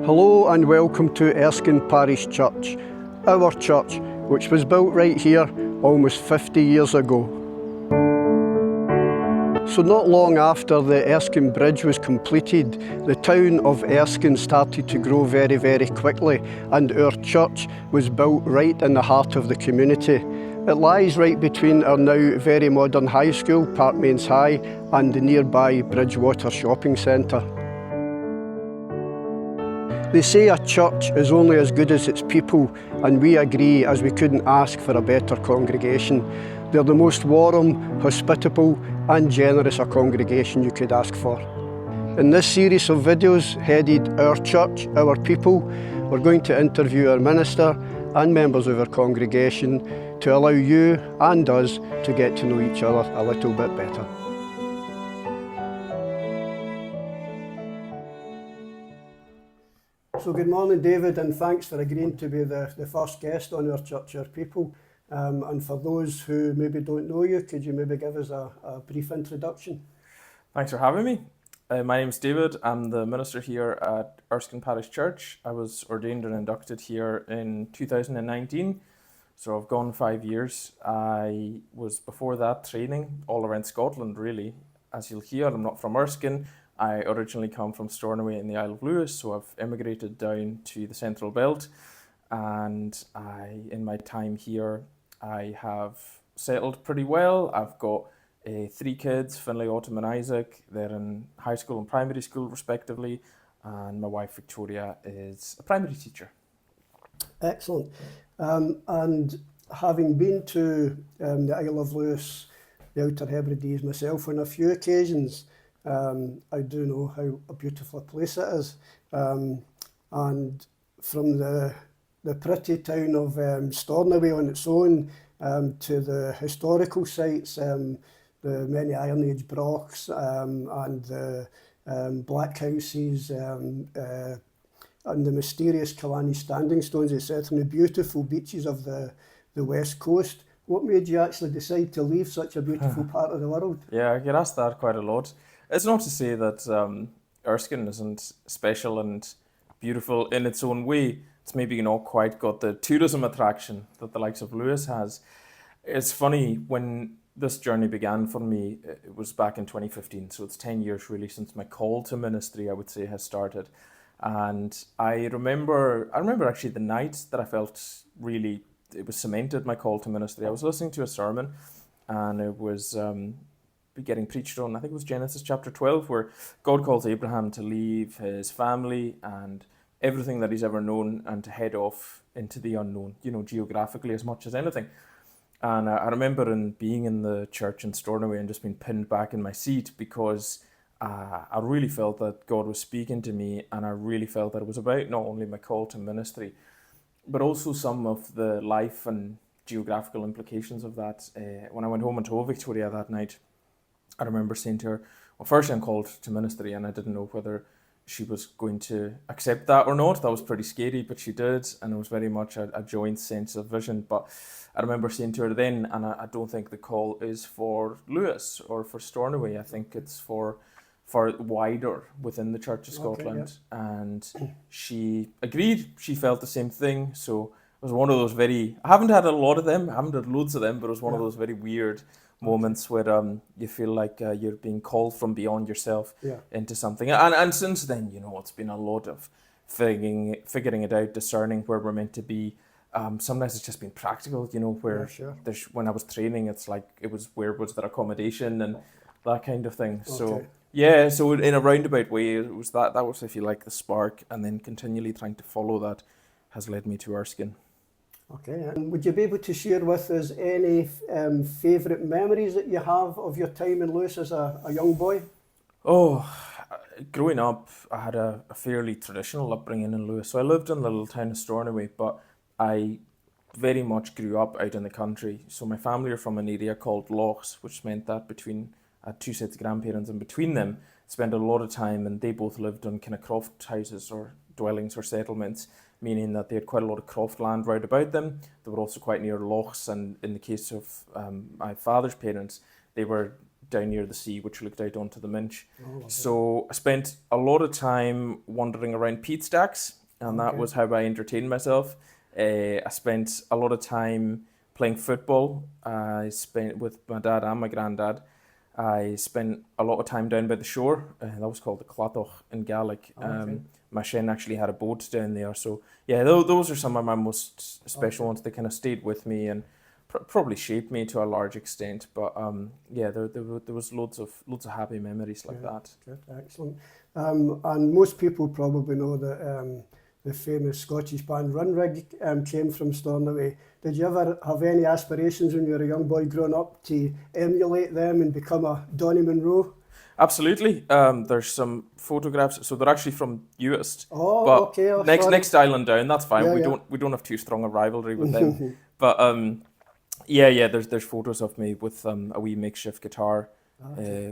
Hello and welcome to Erskine Parish Church, our church, which was built right here almost 50 years ago. So not long after the Erskine Bridge was completed, the town of Erskine started to grow very, very quickly, and our church was built right in the heart of the community. It lies right between our now very modern high school, Parkmains High, and the nearby Bridgewater Shopping Centre. They say a church is only as good as its people, and we agree, as we couldn't ask for a better congregation. They're the most warm, hospitable and generous a congregation you could ask for. In this series of videos headed Our Church, Our People, we're going to interview our minister and members of our congregation to allow you and us to get to know each other a little bit better. So good morning, David, and thanks for agreeing to be the first guest on Our Church, Our People. And for those who maybe don't know you, could you maybe give us a brief introduction? Thanks for having me. My name's David. I'm the minister here at Erskine Parish Church. I was ordained and inducted here in 2019, so I've gone 5 years. I was before that training all around Scotland, really. As you'll hear, I'm not from Erskine. I originally come from Stornoway in the Isle of Lewis, so I've emigrated down to the Central Belt, and in my time here, I have settled pretty well. I've got 3 kids, Finlay, Autumn and Isaac. They're in high school and primary school respectively, and my wife Victoria is a primary teacher. Excellent. And having been to the Isle of Lewis, the Outer Hebrides myself on a few occasions, I do know how a beautiful a place it is. And from the pretty town of Stornoway on its own to the historical sites, the many Iron Age brocks and the black houses and the mysterious Killarney standing stones, etc., and the beautiful beaches of the west coast. What made you actually decide to leave such a beautiful part of the world? Yeah, I get asked that quite a lot. It's not to say that Erskine isn't special and beautiful in its own way. It's maybe not quite got the tourism attraction that the likes of Lewis has. It's funny, when this journey began for me, it was back in 2015, so it's 10 years really since my call to ministry, I would say, has started. And I remember actually the night that I felt really, it was cemented, my call to ministry. I was listening to a sermon, and it was getting preached on, I think it was Genesis chapter 12, where God calls Abraham to leave his family and everything that he's ever known and to head off into the unknown, geographically as much as anything. And I remember being in the church in Stornoway and just being pinned back in my seat, because I really felt that God was speaking to me, and I really felt that it was about not only my call to ministry, but also some of the life and geographical implications of that. When I went home and told Victoria that night, I remember saying to her, well, first I'm called to ministry, and I didn't know whether she was going to accept that or not. That was pretty scary, but she did, and it was very much a joint sense of vision. But I remember saying to her then, and I don't think the call is for Lewis or for Stornoway. I think it's for wider within the Church of Scotland. Okay, yeah. And she agreed. She felt the same thing. So it was one of those I haven't had a lot of them, I haven't had loads of them, but it was one of those very weird moments where you feel like you're being called from beyond yourself into something. And since then, it's been a lot of figuring it out, discerning where we're meant to be. Sometimes it's just been practical, where when I was training, it's like where was there accommodation and that kind of thing. Okay. So in a roundabout way, it was that was, I feel like, the spark, and then continually trying to follow that has led me to Erskine. Okay, and would you be able to share with us any favourite memories that you have of your time in Lewis as a young boy? Oh, growing up, I had a fairly traditional upbringing in Lewis. So I lived in the little town of Stornoway, but I very much grew up out in the country. So my family are from an area called Lochs, which meant that between 2 sets of grandparents, and between them spent a lot of time, and they both lived on kind of croft houses or dwellings or settlements, meaning that they had quite a lot of croft land round about them. They were also quite near lochs, and in the case of my father's parents, they were down near the sea, which looked out onto the Minch. Oh, So I spent a lot of time wandering around peat stacks, and that was how I entertained myself. I spent a lot of time playing football. I spent with my dad and my granddad. I spent a lot of time down by the shore. That was called the Clatoch in Gaelic. My shin actually had a boat down there. So yeah, those are some of my most special ones. They kind of stayed with me and probably shaped me to a large extent. But yeah, there was loads of happy memories like that. Good, excellent. And most people probably know that the famous Scottish band Runrig came from Stornoway. Did you ever have any aspirations when you were a young boy growing up to emulate them and become a Donny Munro? Absolutely. There's some photographs. So they're actually from Uist. Oh, but okay. Oh, next island down. That's fine. Yeah, We don't have too strong a rivalry with them. But yeah. There's photos of me with a wee makeshift guitar,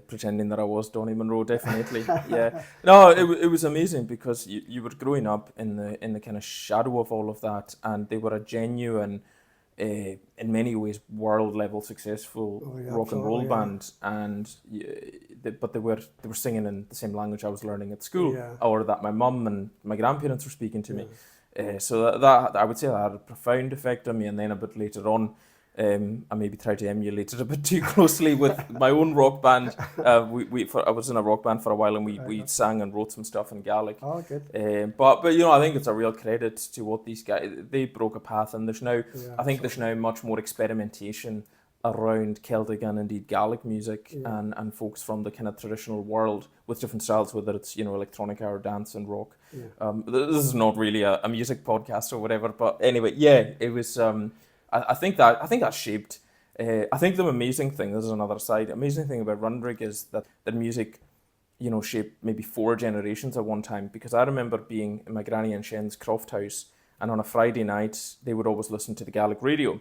pretending that I was Donny Munro. Definitely. Yeah. No, it was amazing because you were growing up in the kind of shadow of all of that, and they were a genuine, in many ways, world level successful rock and roll band, and but they were singing in the same language I was learning at school, or that my mum and my grandparents were speaking to me. So that I would say that had a profound effect on me, and then a bit later on, I maybe tried to emulate it a bit too closely with my own rock band. I was in a rock band for a while, and we sang and wrote some stuff in Gaelic. Oh, good. But I think it's a real credit to what these guys, they broke a path, and there's now there's now much more experimentation around Celtic and indeed Gaelic music and folks from the kind of traditional world with different styles, whether it's electronica or dance and rock. This is not really a music podcast or whatever, but anyway, it was. I think that shaped. I think the amazing thing, this is another side, amazing thing about Runrig is that music, shaped maybe 4 generations at one time. Because I remember being in my granny and Shen's croft house, and on a Friday night they would always listen to the Gaelic radio.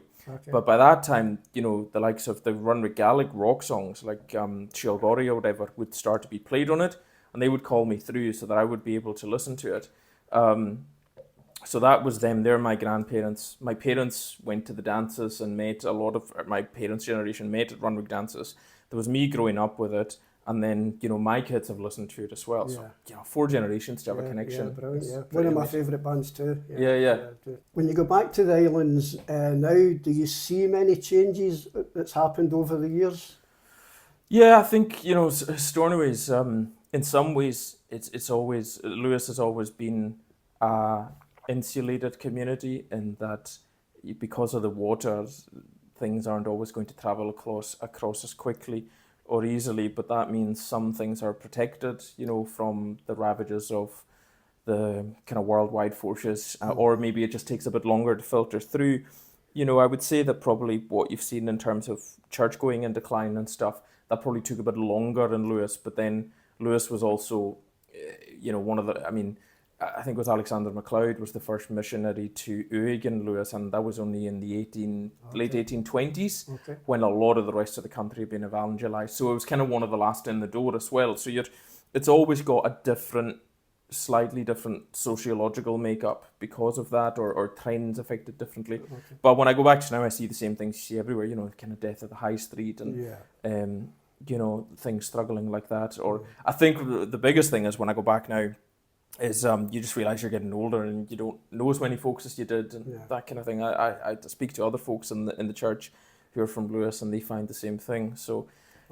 But by that time, the likes of the Runrig Gaelic rock songs like Shielgori or whatever would start to be played on it, and they would call me through so that I would be able to listen to it. So that was them. They're my grandparents. My parents went to the dances and met a lot of my parents' generation met at Runrig dances. There was me growing up with it, and then my kids have listened to it as well. So 4 generations to have a connection. Yeah, brilliant. One of my favourite bands too. Yeah. When you go back to the islands now, do you see many changes that's happened over the years? Yeah, I think Stornoway's in some ways it's always Lewis has always been insulated community in that because of the water, things aren't always going to travel across as quickly or easily, but that means some things are protected, from the ravages of the kind of worldwide forces, or maybe it just takes a bit longer to filter through. I would say that probably what you've seen in terms of church going in decline and stuff, that probably took a bit longer in Lewis, but then Lewis was also, one of the, I think it was Alexander MacLeod was the first missionary to Uig in Lewis, and that was only in the late 1820s, when a lot of the rest of the country had been evangelized. So it was kind of one of the last in the door as well. So it's always got a slightly different sociological makeup because of that, or trends affected differently. But when I go back to now, I see the same things you see everywhere, kind of death at the high street and, things struggling like that. Or I think the biggest thing is when I go back now, is you just realise you're getting older and you don't know as many folks as you did and that kind of thing. I speak to other folks in the church who are from Lewis, and they find the same thing. So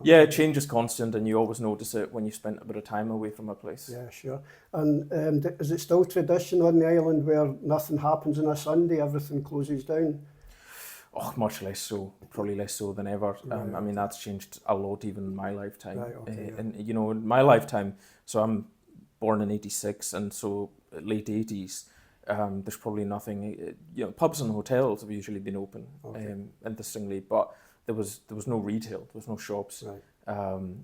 change is constant, and you always notice it when you spent a bit of time away from a place. Yeah, sure. And is it still tradition on the island where nothing happens on a Sunday, everything closes down? Oh, much less so. Probably less so than ever. That's changed a lot even in my lifetime. And in my lifetime, so I'm born in 86, and so late 80s, there's probably nothing, pubs and hotels have usually been open, interestingly, but there was no retail, there was no shops.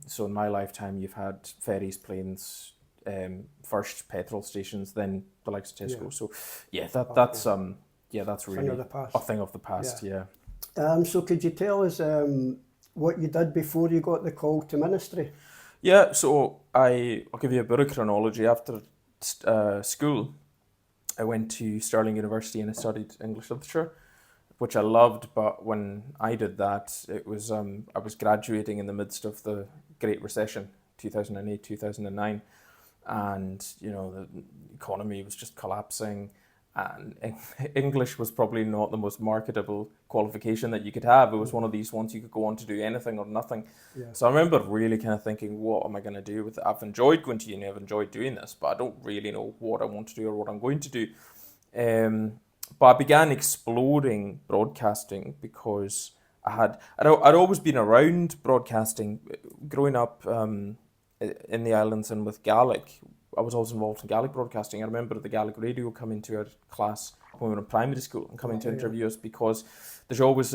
So in my lifetime, you've had ferries, planes, first petrol stations, then the likes of Tesco. So that's really a thing of the past. So could you tell us what you did before you got the call to ministry? Yeah, so I'll give you a bit of chronology. After school, I went to Stirling University and I studied English literature, which I loved. But when I did that, it was I was graduating in the midst of the Great Recession, 2008, 2009, and the economy was just collapsing, and English was probably not the most marketable qualification that you could have. It was one of these ones you could go on to do anything or nothing. Yeah. So I remember really kind of thinking, what am I going to do with it? I've enjoyed going to uni, I've enjoyed doing this, but I don't really know what I want to do or what I'm going to do. But I began exploring broadcasting because I'd always been around broadcasting. Growing up in the islands and with Gaelic, I was always involved in Gaelic broadcasting. I remember the Gaelic radio coming to our class when we were in primary school and coming to interview us, because there's always,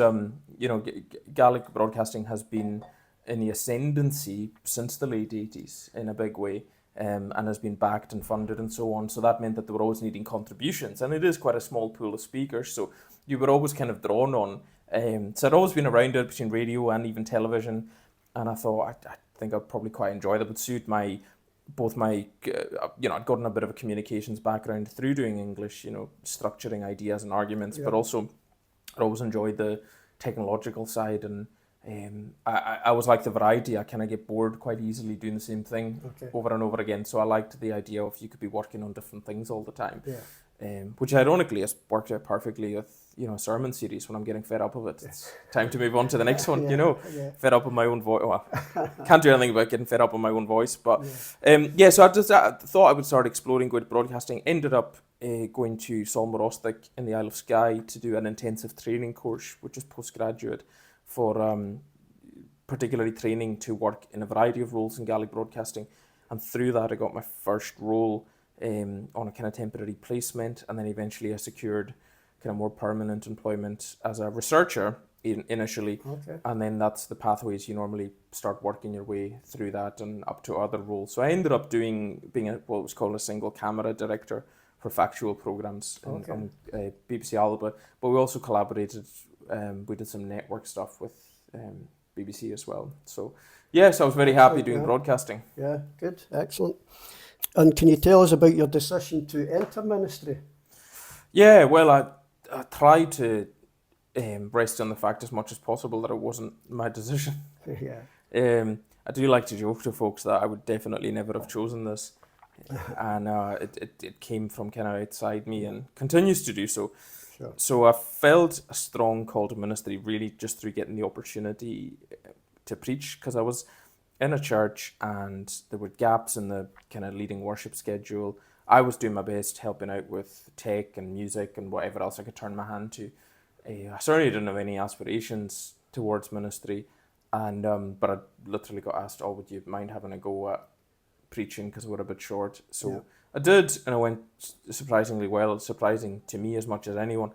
Gaelic broadcasting has been in the ascendancy since the late 80s in a big way, and has been backed and funded and so on. So that meant that they were always needing contributions, and it is quite a small pool of speakers, so you were always kind of drawn on. So I'd always been around it between radio and even television, and I thought I think I'd probably quite enjoy that. It would suit I'd gotten a bit of a communications background through doing English, structuring ideas and arguments, but also I'd always enjoyed the technological side, and I was like the variety. I kind of get bored quite easily doing the same thing over and over again, so I liked the idea of you could be working on different things all the time. Which ironically has worked out perfectly with a sermon series. When I'm getting fed up of it, it's time to move on to the next one. Fed up with my own voice. Well, can't do anything about getting fed up with my own voice, but so I thought I would start exploring going to broadcasting. Ended up going to Solmarostic in the Isle of Skye to do an intensive training course, which is postgraduate, for particularly training to work in a variety of roles in Gaelic broadcasting. And through that I got my first role on a kind of temporary placement, and then eventually I secured kind of more permanent employment as a researcher initially, and then that's the pathways you normally start working your way through that and up to other roles. So I ended up being what was called a single camera director for factual programs on BBC Alba, but we also collaborated. We did some network stuff with BBC as well. So yes, I was very happy doing broadcasting. Yeah, good, excellent. And can you tell us about your decision to enter ministry? Yeah, well, I tried to rest on the fact as much as possible that it wasn't my decision. I do like to joke to folks that I would definitely never have chosen this, and it came from kind of outside me and continues to do so. Sure. So I felt a strong call to ministry really just through getting the opportunity to preach, because I was in a church and there were gaps in the kind of leading worship schedule. I was doing my best helping out with tech and music and whatever else I could turn my hand to. I certainly didn't have any aspirations towards ministry, and but I literally got asked, would you mind having a go at preaching, because we're a bit short. So I did, and I went surprisingly well, surprising to me as much as anyone.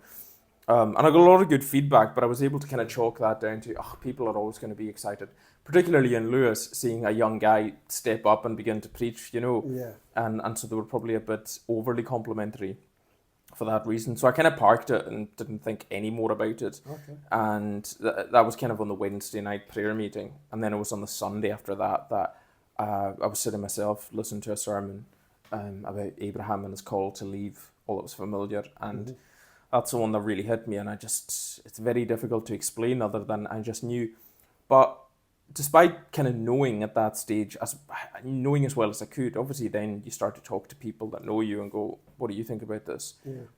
And I got a lot of good feedback, but I was able to kind of chalk that down to, people are always going to be excited, particularly in Lewis, seeing a young guy step up and begin to preach, and so they were probably a bit overly complimentary for that reason. So I kind of parked it and didn't think any more about it. And that was kind of on the Wednesday night prayer meeting. And then it was on the Sunday after that I was sitting myself listening to a sermon about Abraham and his call to leave all that was familiar. And that's the one that really hit me. And it's very difficult to explain other than I just knew. But despite kind of knowing at that stage, knowing as well as I could, obviously then you start to talk to people that know you and go, what do you think about this?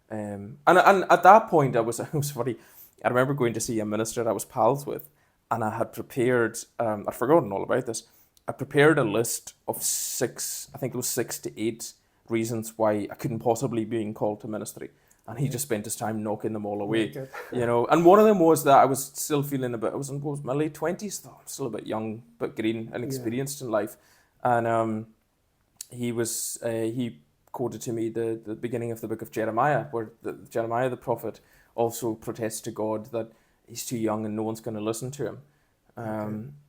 And at that point, it was funny. I remember going to see a minister I was pals with, and I had prepared, I'd forgotten all about this, I prepared a list of 6 to 8 reasons why I couldn't possibly be called to ministry. And he just spent his time knocking them all away, And one of them was that I was still feeling a bit, I was in my late 20s, though. I'm still a bit young, but green and experienced in life. And he quoted to me the beginning of the book of Jeremiah, where Jeremiah the prophet also protests to God that he's too young and no one's going to listen to him.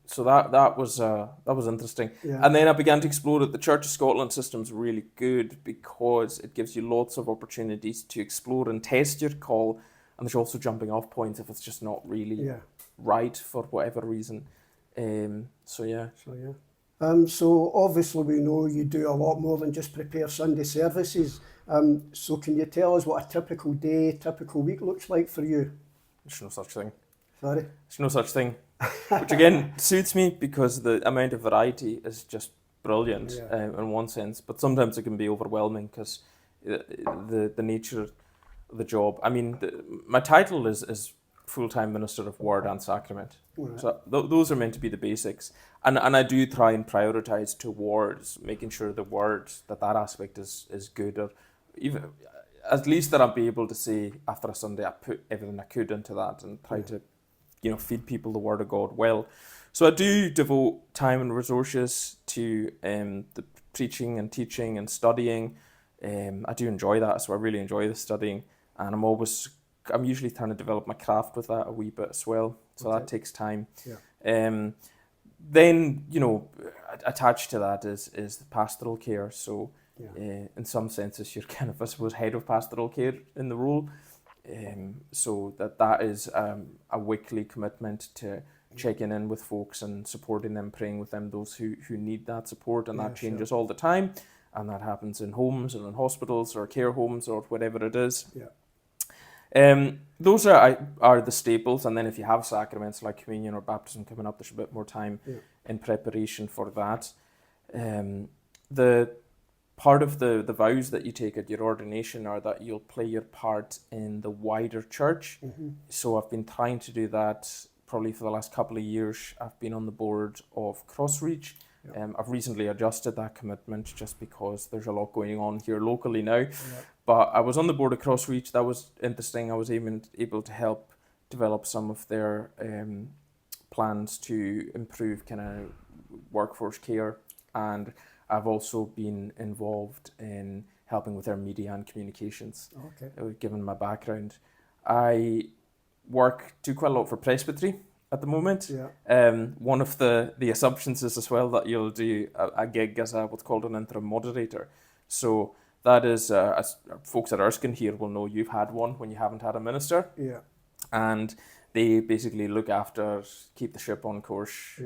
So that was interesting. And then I began to explore that the Church of Scotland system's really good because it gives you lots of opportunities to explore and test your call, and there's also jumping off points if it's just not really right for whatever reason. So obviously we know you do a lot more than just prepare Sunday services. So can you tell us what a typical day, typical week looks like for you? There's no such thing. Sorry? There's no such thing. Which again suits me because the amount of variety is just brilliant in one sense, but sometimes it can be overwhelming because the nature of the job. I mean, my title is full-time minister of word and sacrament. Right. So those are meant to be the basics, and I do try and prioritize towards making sure the word that aspect is good, or even at least that I'll be able to say after a Sunday I put everything I could into that and try to feed people the word of God well. So I do devote time and resources to the preaching and teaching and studying. I do enjoy that, so I really enjoy the studying, and I'm usually trying to develop my craft with that a wee bit as well. So that takes time. Yeah. Then attached to that is the pastoral care. So in some senses, you're kind of, I suppose, head of pastoral care in the role. So that is a weekly commitment to checking in with folks and supporting them, praying with them, those who need that support, and that changes all the time, and that happens in homes and in hospitals or care homes or whatever it is. Those are the staples, and then if you have sacraments like communion or baptism coming up, there's a bit more time in preparation for that. The part of the vows that you take at your ordination are that you'll play your part in the wider church. So I've been trying to do that probably for the last couple of years. I've been on the board of Crossreach. I've recently adjusted that commitment just because there's a lot going on here locally now. But I was on the board of Crossreach. That was interesting. I was even able to help develop some of their plans to improve kind of workforce care, and I've also been involved in helping with their media and communications. Given my background, I do quite a lot for presbytery at the moment. One of the assumptions is as well that you'll do a gig as what's called an interim moderator. So that is, as folks at Erskine here will know, you've had one when you haven't had a minister. And they basically look after, keep the ship on course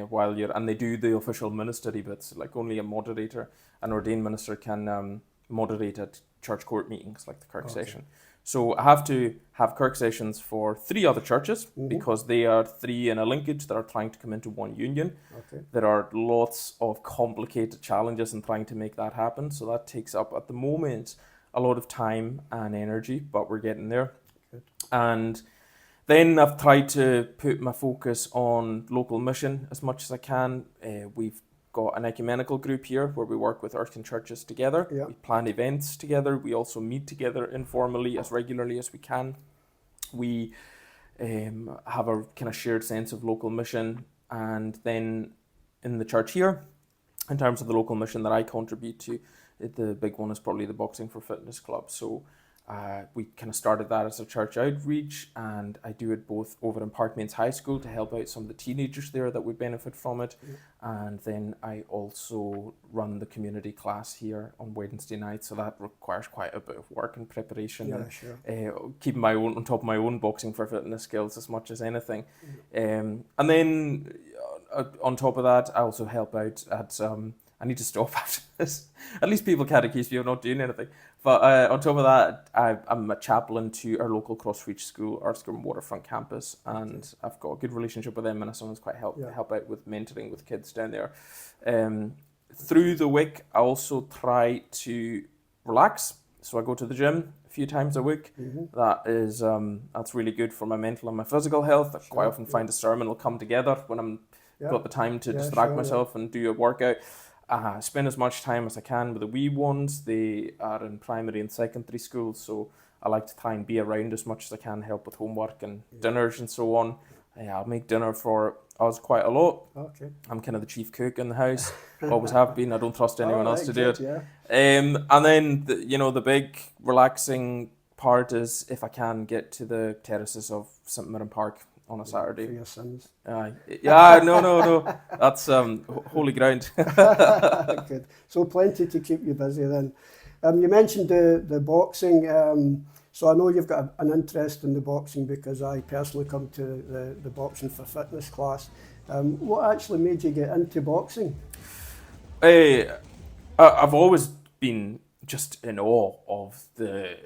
while and they do the official ministry bits. Like only a moderator, an ordained minister, can moderate at church court meetings like the Kirk session. So I have to have Kirk sessions for 3 other churches because they are 3 in a linkage that are trying to come into one union. There are lots of complicated challenges in trying to make that happen. So that takes up at the moment a lot of time and energy, but we're getting there. And then I've tried to put my focus on local mission as much as I can. We've got an ecumenical group here where we work with Erskine churches together. We plan events together. We also meet together informally as regularly as we can. We have a kind of shared sense of local mission. And then in the church here, in terms of the local mission that I contribute to, the big one is probably the Boxing for Fitness Club. So we kind of started that as a church outreach, and I do it both over in Parkmains High School to help out some of the teenagers there that would benefit from it. And then I also run the community class here on Wednesday night, so that requires quite a bit of work and preparation and keeping my own on top of my own boxing for fitness skills as much as anything. And then on top of that, I also help out at I need to stop after this. At least people can't accuse me of not doing anything. But on top of that, I'm a chaplain to our local Crossreach school, Erskine Waterfront campus, and I've got a good relationship with them, and I sometimes quite help out with mentoring with kids down there. Through the week, I also try to relax. So I go to the gym a few times a week. That is that's really good for my mental and my physical health. I quite often find a sermon will come together when I'm got the time to distract myself and do a workout. Spend as much time as I can with the wee ones. They are in primary and secondary school, so I like to try and be around as much as I can, help with homework and dinners and so on. I'll make dinner for us quite a lot. I'm kind of the chief cook in the house, always have been. I don't trust anyone else to do it. And then the big relaxing part is if I can get to the terraces of St Mirren Park on a Saturday. For your sins. No. That's holy ground. Good. So plenty to keep you busy then. You mentioned the boxing. So I know you've got an interest in the boxing because I personally come to the Boxing for Fitness class. What actually made you get into boxing? I've always been just in awe of the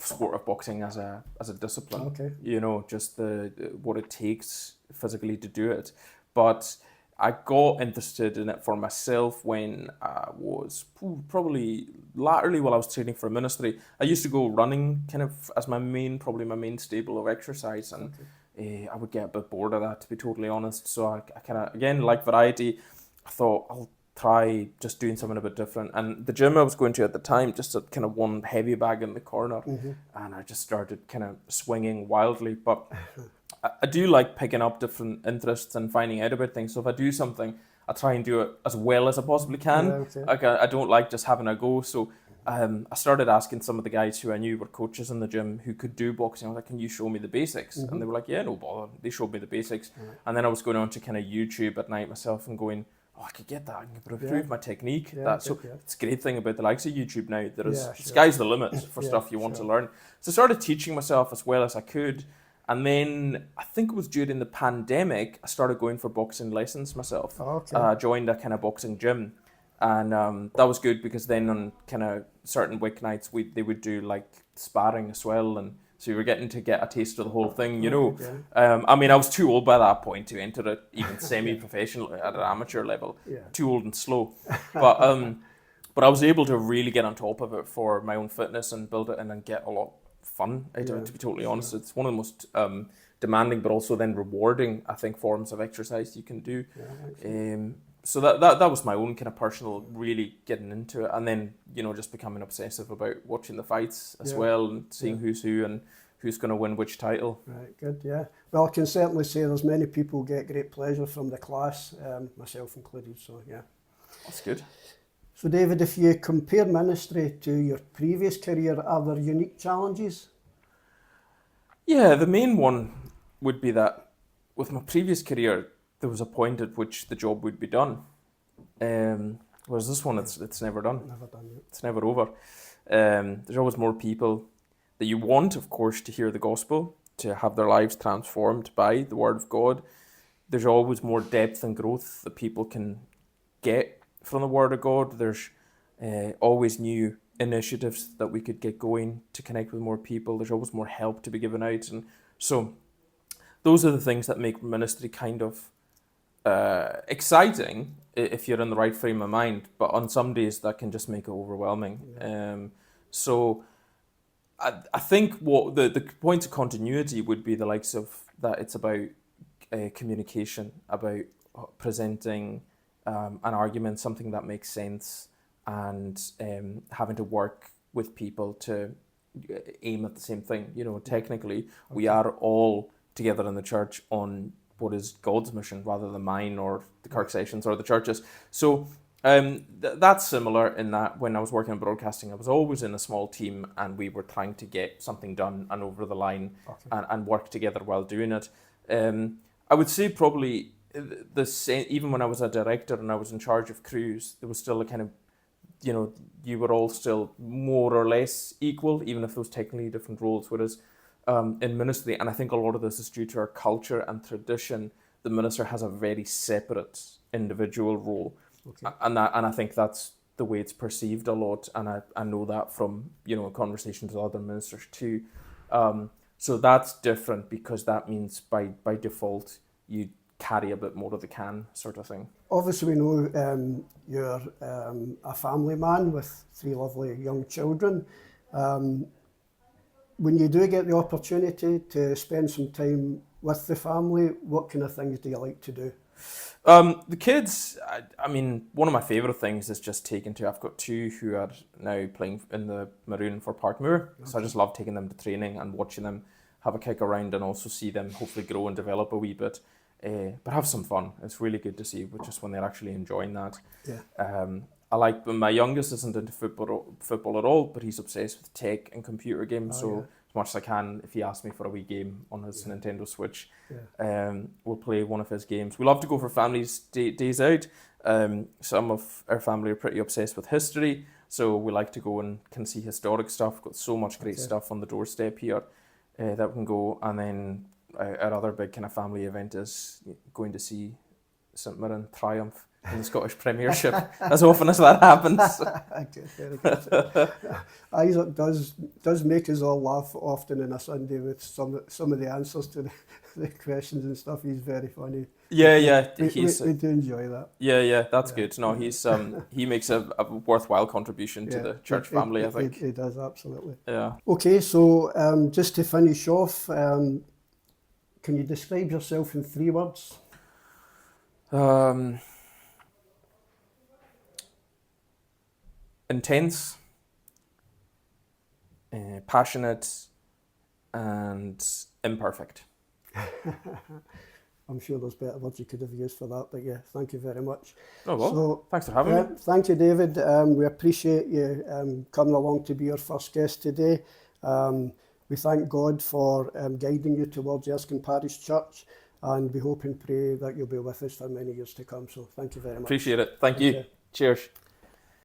sport of boxing as a discipline. Okay. You know, just the what it takes physically to do it. But I got interested in it for myself when I was probably latterly while I was training for ministry. I used to go running kind of as probably my main staple of exercise, and I would get a bit bored of that, to be totally honest. So I kind of, again, like variety, I thought I'll try just doing something a bit different. And the gym I was going to at the time just had kind of one heavy bag in the corner, and I just started kind of swinging wildly. But I do like picking up different interests and finding out about things. So if I do something, I try and do it as well as I possibly can. Yeah, okay. Like I don't like just having a go. So I started asking some of the guys who I knew were coaches in the gym who could do boxing. I was like, can you show me the basics? And they were like, yeah, no bother. They showed me the basics. And then I was going on to kind of YouTube at night myself and going, oh, I could get that. I can improve my technique. It's a great thing about the likes of YouTube now. Sky's the limit for stuff you want to learn. So I started teaching myself as well as I could. And then I think it was during the pandemic, I started going for boxing lessons myself. I joined a kind of boxing gym. And that was good because then on kind of certain weeknights, they would do like sparring as well. And so you were getting to get a taste of the whole thing, you know. I mean, I was too old by that point to enter it even semi-professional at an amateur level. Too old and slow. But I was able to really get on top of it for my own fitness and build it in and get a lot of fun out of it, to be totally honest. It's one of the most demanding but also then rewarding, I think, forms of exercise you can do. So that was my own kind of personal really getting into it, and then, you know, just becoming obsessive about watching the fights as well and seeing who's who and who's going to win which title. Right, good, yeah. Well, I can certainly say there's many people get great pleasure from the class, myself included, so yeah. That's good. So David, if you compare ministry to your previous career, are there unique challenges? Yeah, the main one would be that with my previous career, there was a point at which the job would be done. Whereas this one, it's never done. Never done it. It's never over. There's always more people that you want, of course, to hear the gospel, to have their lives transformed by the word of God. There's always more depth and growth that people can get from the word of God. There's always new initiatives that we could get going to connect with more people. There's always more help to be given out. And so those are the things that make ministry kind of exciting if you're in the right frame of mind, but on some days that can just make it overwhelming. So I think what the points of continuity would be the likes of that it's about communication, about presenting an argument, something that makes sense, and having to work with people to aim at the same thing. You know, technically we are all together in the church on what is God's mission rather than mine or the Kirk sessions or the churches. So that's similar in that when I was working in broadcasting, I was always in a small team and we were trying to get something done and over the line and work together while doing it. I would say probably the same, even when I was a director and I was in charge of crews, there was still a kind of, you know, you were all still more or less equal, even if those technically different roles. Whereas in ministry, and I think a lot of this is due to our culture and tradition, the minister has a very separate individual role. And I think that's the way it's perceived a lot, and I know that from, you know, conversations with other ministers too. So that's different because that means by default you carry a bit more of the can sort of thing. Obviously we know you're a family man with 3 lovely young children. When you do get the opportunity to spend some time with the family, what kind of things do you like to do? The kids, I mean, one of my favourite things is just I've got 2 who are now playing in the Maroon for Parkmoor. So I just love taking them to training and watching them have a kick around and also see them hopefully grow and develop a wee bit. But have some fun. It's really good to see just when they're actually enjoying that. I like, my youngest isn't into football at all, but he's obsessed with tech and computer games. As much as I can, if he asks me for a wee game on his Nintendo Switch, we'll play one of his games. We love to go for families days out. Some of our family are pretty obsessed with history, so we like to go and can see historic stuff. Got so much great stuff on the doorstep here that we can go. And then our other big kind of family event is going to see St Mirren triumph in the Scottish Premiership, as often as that happens. Good, very good. Isaac does make us all laugh often on a Sunday with some of the answers to the questions and stuff. He's very funny. Yeah, We he's do enjoy that. yeah, that's good. No, he's he makes a worthwhile contribution to the church family, I think. He does, absolutely. Yeah. Okay, so just to finish off, can you describe yourself in 3 words? Intense, passionate, and imperfect. I'm sure there's better words you could have used for that, but yeah, thank you very much. Oh, well, So, thanks for having me. thank you, David. We appreciate you coming along to be our first guest today. We thank God for guiding you towards Erskine Parish Church, and we hope and pray that you'll be with us for many years to come. So thank you very much. Appreciate it. Thank you. Cheers.